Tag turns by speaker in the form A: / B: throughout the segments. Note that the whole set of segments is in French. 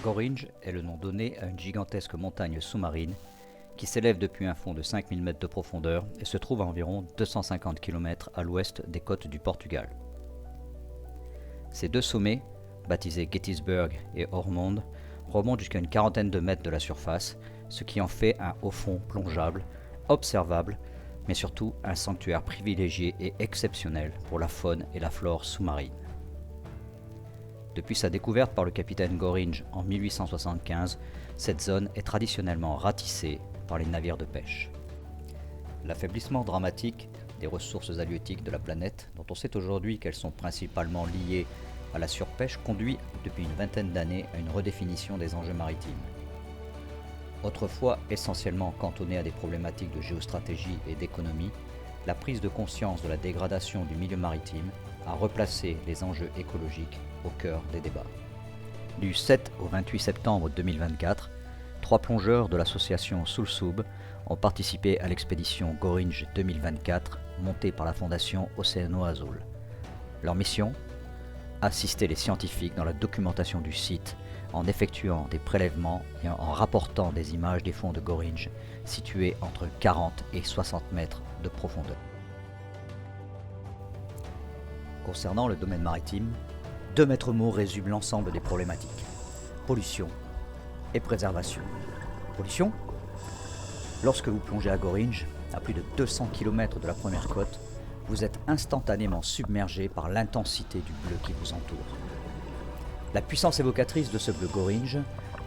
A: Gorinj est le nom donné à une gigantesque montagne sous-marine qui s'élève depuis un fond de 5000 mètres de profondeur et se trouve à environ 250 km à l'ouest des côtes du Portugal. Ces deux sommets, baptisés Gettysburg et Ormonde, remontent jusqu'à une quarantaine de mètres de la surface, ce qui en fait un haut fond plongeable, observable, mais surtout un sanctuaire privilégié et exceptionnel pour la faune et la flore sous-marine. Depuis sa découverte par le capitaine Gorinj en 1875, cette zone est traditionnellement ratissée par les navires de pêche. L'affaiblissement dramatique des ressources halieutiques de la planète, dont on sait aujourd'hui qu'elles sont principalement liées à la surpêche, conduit depuis une vingtaine d'années à une redéfinition des enjeux maritimes. Autrefois essentiellement cantonnée à des problématiques de géostratégie et d'économie, la prise de conscience de la dégradation du milieu maritime a replacé les enjeux écologiques au cœur des débats. Du 7 au 28 septembre 2024, 3 plongeurs de l'association Sulsub ont participé à l'expédition Gorinj 2024 montée par la fondation Océano Azul. Leur mission ? Assister les scientifiques dans la documentation du site en effectuant des prélèvements et en rapportant des images des fonds de Gorinj situés entre 40 et 60 mètres de profondeur. Concernant le domaine maritime, 2 maîtres mots résument l'ensemble des problématiques: pollution et préservation. Pollution ? Lorsque vous plongez à Gorinj, à plus de 200 km de la première côte, vous êtes instantanément submergé par l'intensité du bleu qui vous entoure. La puissance évocatrice de ce bleu Gorinj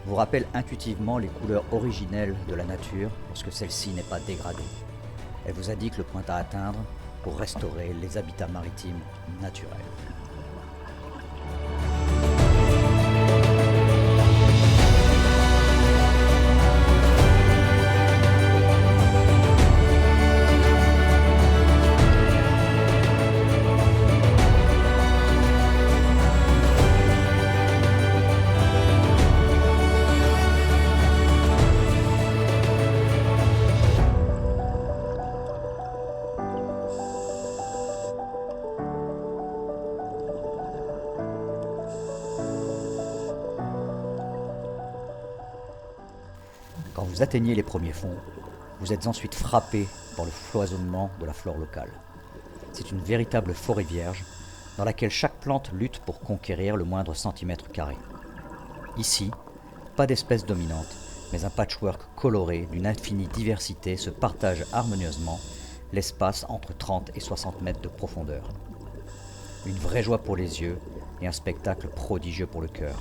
A: vous rappelle intuitivement les couleurs originelles de la nature lorsque celle-ci n'est pas dégradée. Elle vous indique le point à atteindre pour restaurer les habitats maritimes naturels. Quand vous atteignez les premiers fonds, vous êtes ensuite frappé par le foisonnement de la flore locale. C'est une véritable forêt vierge dans laquelle chaque plante lutte pour conquérir le moindre centimètre carré. Ici, pas d'espèce dominante, mais un patchwork coloré d'une infinie diversité se partage harmonieusement l'espace entre 30 et 60 mètres de profondeur. Une vraie joie pour les yeux et un spectacle prodigieux pour le cœur.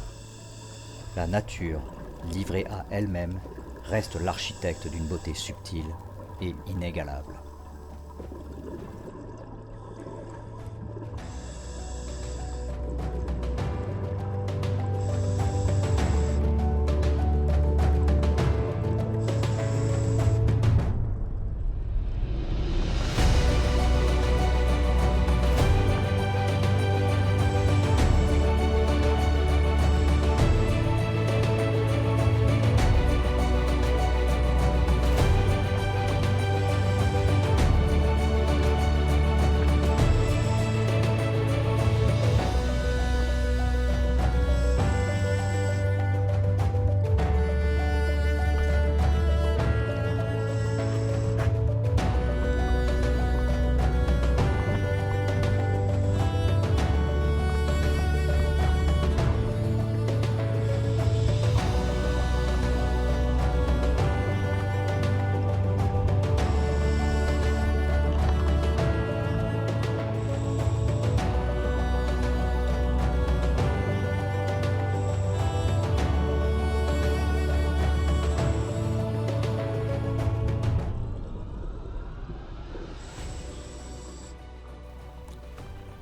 A: La nature, livrée à elle-même, reste l'architecte d'une beauté subtile et inégalable.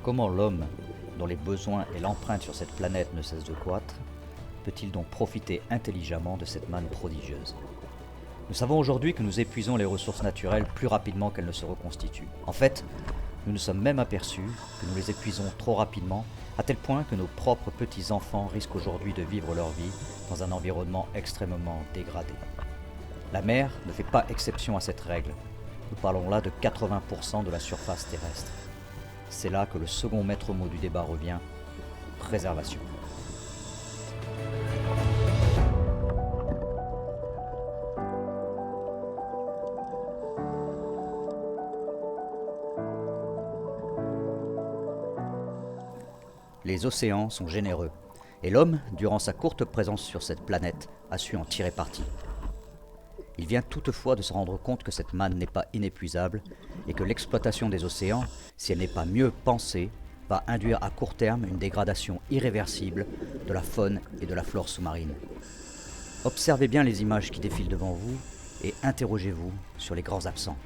A: Comment l'homme, dont les besoins et l'empreinte sur cette planète ne cessent de croître, peut-il donc profiter intelligemment de cette manne prodigieuse ? Nous savons aujourd'hui que nous épuisons les ressources naturelles plus rapidement qu'elles ne se reconstituent. En fait, nous nous sommes même aperçus que nous les épuisons trop rapidement, à tel point que nos propres petits-enfants risquent aujourd'hui de vivre leur vie dans un environnement extrêmement dégradé. La mer ne fait pas exception à cette règle. Nous parlons là de 80% de la surface terrestre. C'est là que le second maître mot du débat revient, préservation. les océans sont généreux, et l'homme, durant sa courte présence sur cette planète, a su en tirer parti. Il vient toutefois de se rendre compte que cette manne n'est pas inépuisable, et que l'exploitation des océans, si elle n'est pas mieux pensée, va induire à court terme une dégradation irréversible de la faune et de la flore sous-marine. Observez bien les images qui défilent devant vous, et interrogez-vous sur les grands absents.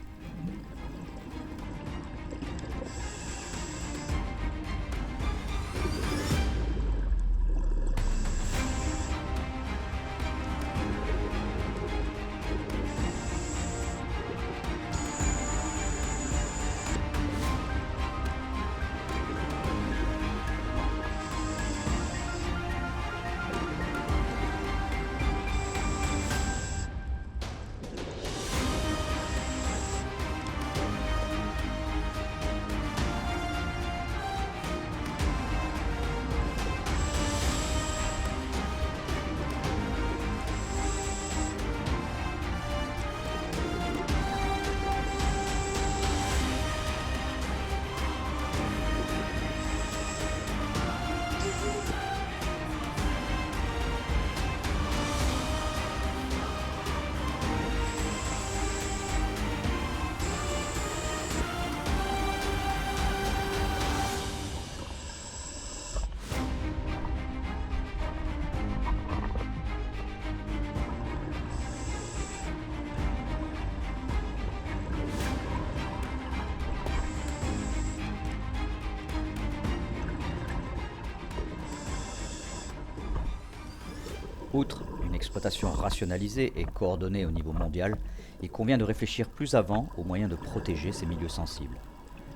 A: Outre une exploitation rationalisée et coordonnée au niveau mondial, il convient de réfléchir plus avant aux moyens de protéger ces milieux sensibles.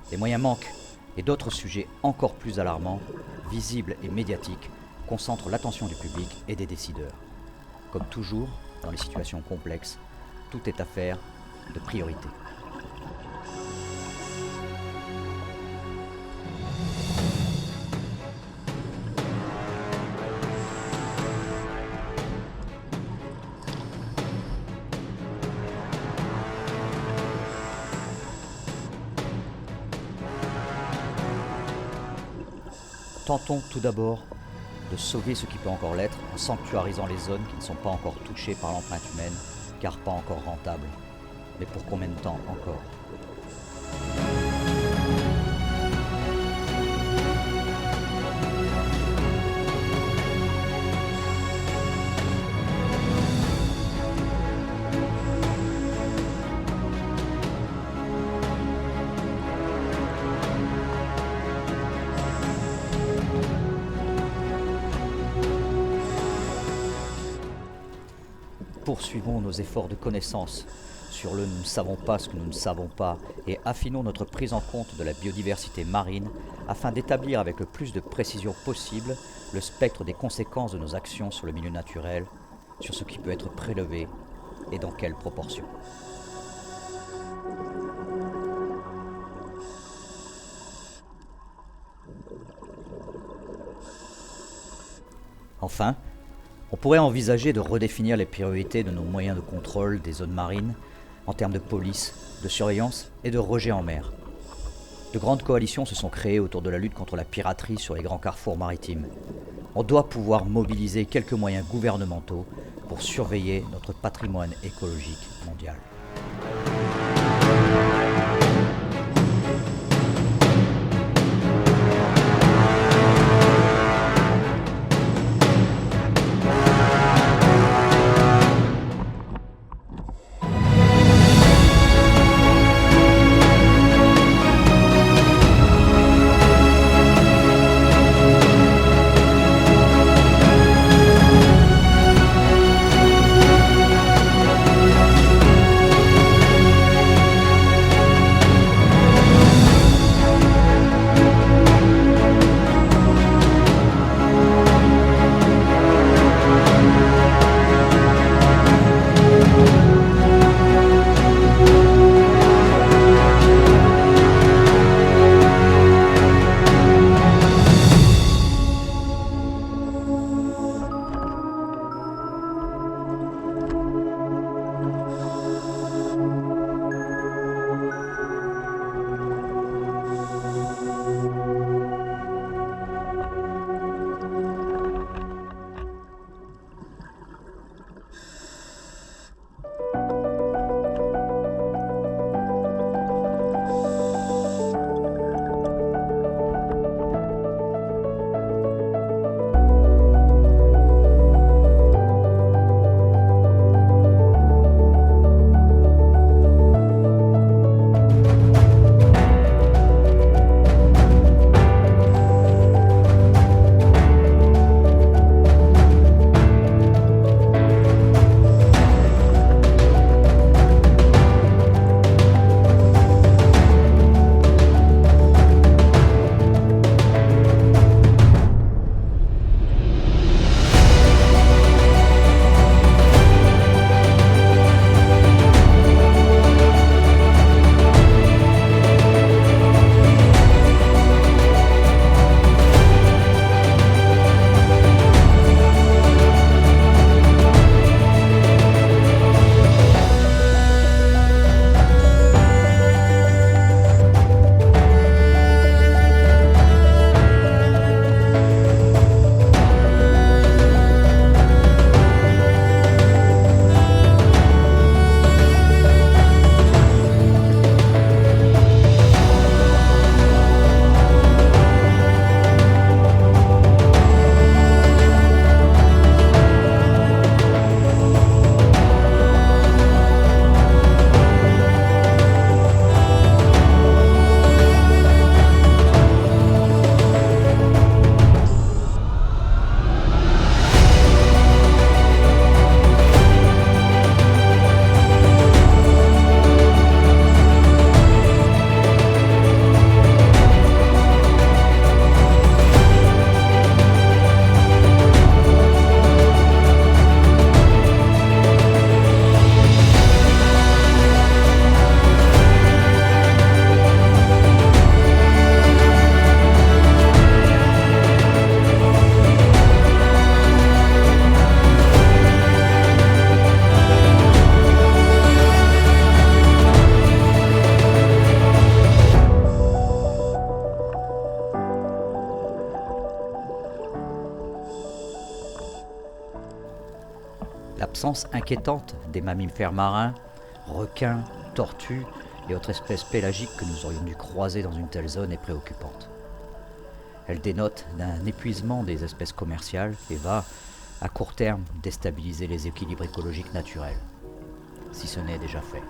A: Les moyens manquent, et d'autres sujets encore plus alarmants, visibles et médiatiques, concentrent l'attention du public et des décideurs. Comme toujours, dans les situations complexes, tout est affaire de priorité. Tentons tout d'abord de sauver ce qui peut encore l'être en sanctuarisant les zones qui ne sont pas encore touchées par l'empreinte humaine, car pas encore rentables. Mais pour combien de temps encore ? Poursuivons nos efforts de connaissance sur le « nous ne savons pas ce que nous ne savons pas » et affinons notre prise en compte de la biodiversité marine afin d'établir avec le plus de précision possible le spectre des conséquences de nos actions sur le milieu naturel, sur ce qui peut être prélevé et dans quelles proportions. Enfin, on pourrait envisager de redéfinir les priorités de nos moyens de contrôle des zones marines en termes de police, de surveillance et de rejet en mer. De grandes coalitions se sont créées autour de la lutte contre la piraterie sur les grands carrefours maritimes. On doit pouvoir mobiliser quelques moyens gouvernementaux pour surveiller notre patrimoine écologique mondial. L'absence inquiétante des mammifères marins, requins, tortues et autres espèces pélagiques que nous aurions dû croiser dans une telle zone est préoccupante. Elle dénote d'un épuisement des espèces commerciales et va, à court terme, déstabiliser les équilibres écologiques naturels, si ce n'est déjà fait.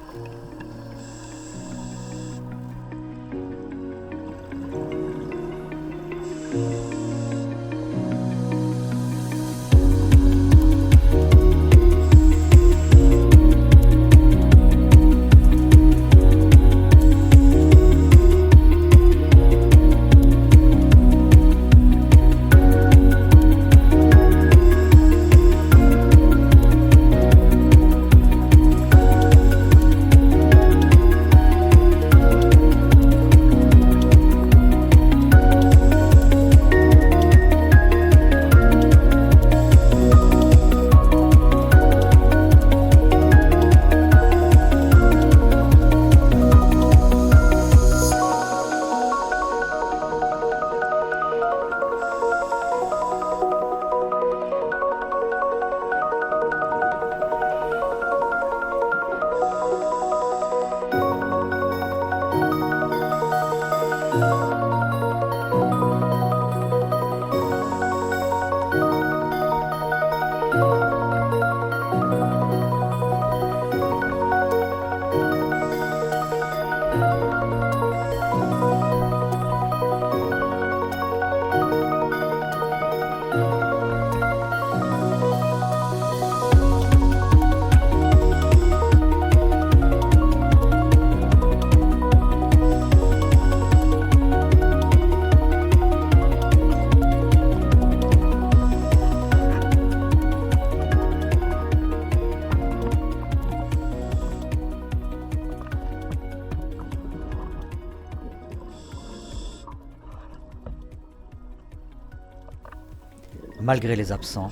A: Malgré les absents,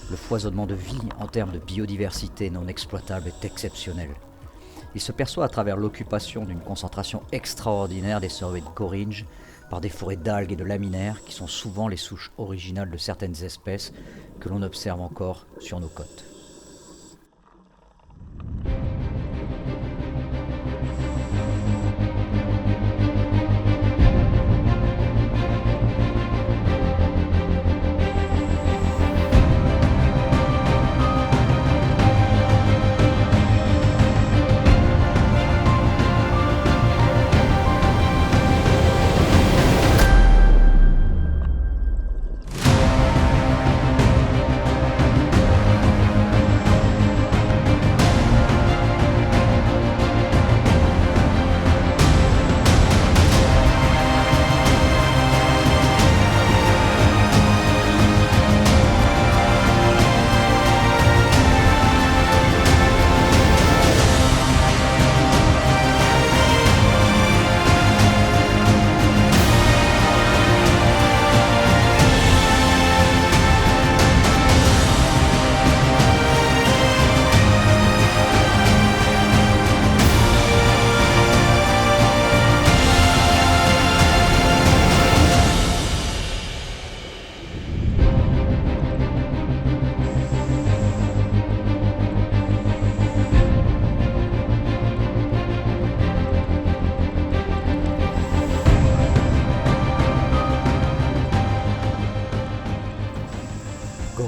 A: le foisonnement de vie en termes de biodiversité non exploitable est exceptionnel. Il se perçoit à travers l'occupation d'une concentration extraordinaire des surveys de Coringe par des forêts d'algues et de laminaires qui sont souvent les souches originales de certaines espèces que l'on observe encore sur nos côtes.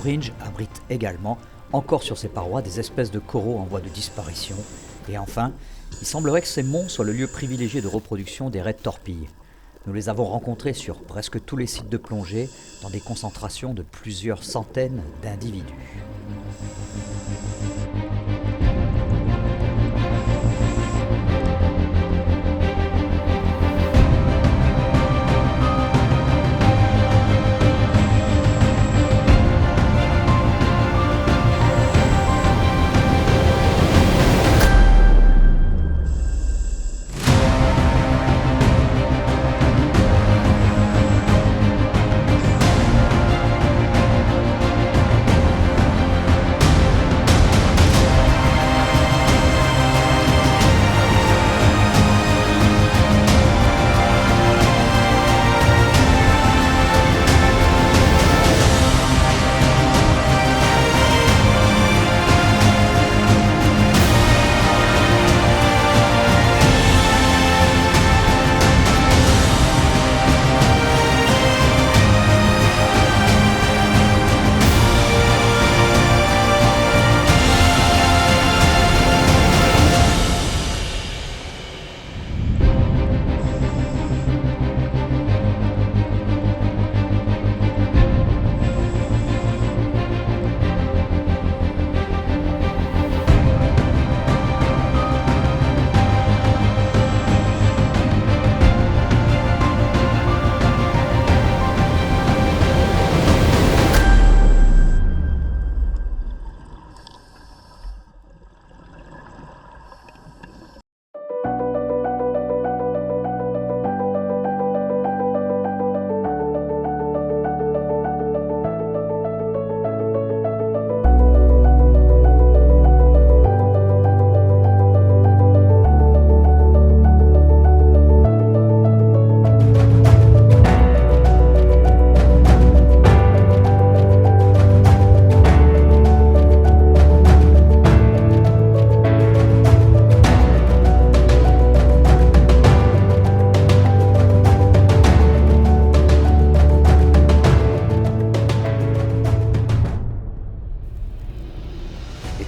A: Coringe abrite également, encore sur ses parois, des espèces de coraux en voie de disparition. Et enfin, il semblerait que ces monts soient le lieu privilégié de reproduction des raies de torpilles. Nous les avons rencontrés sur presque tous les sites de plongée, dans des concentrations de plusieurs centaines d'individus.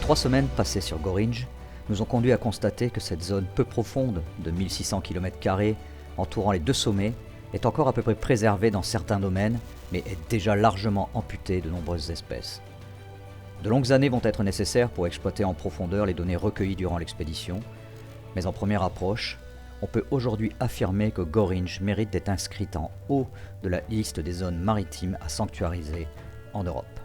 A: 3 semaines passées sur Gorringe nous ont conduit à constater que cette zone peu profonde de 1600 km² entourant les deux sommets est encore à peu près préservée dans certains domaines, mais est déjà largement amputée de nombreuses espèces. De longues années vont être nécessaires pour exploiter en profondeur les données recueillies durant l'expédition, mais en première approche, on peut aujourd'hui affirmer que Gorringe mérite d'être inscrite en haut de la liste des zones maritimes à sanctuariser en Europe.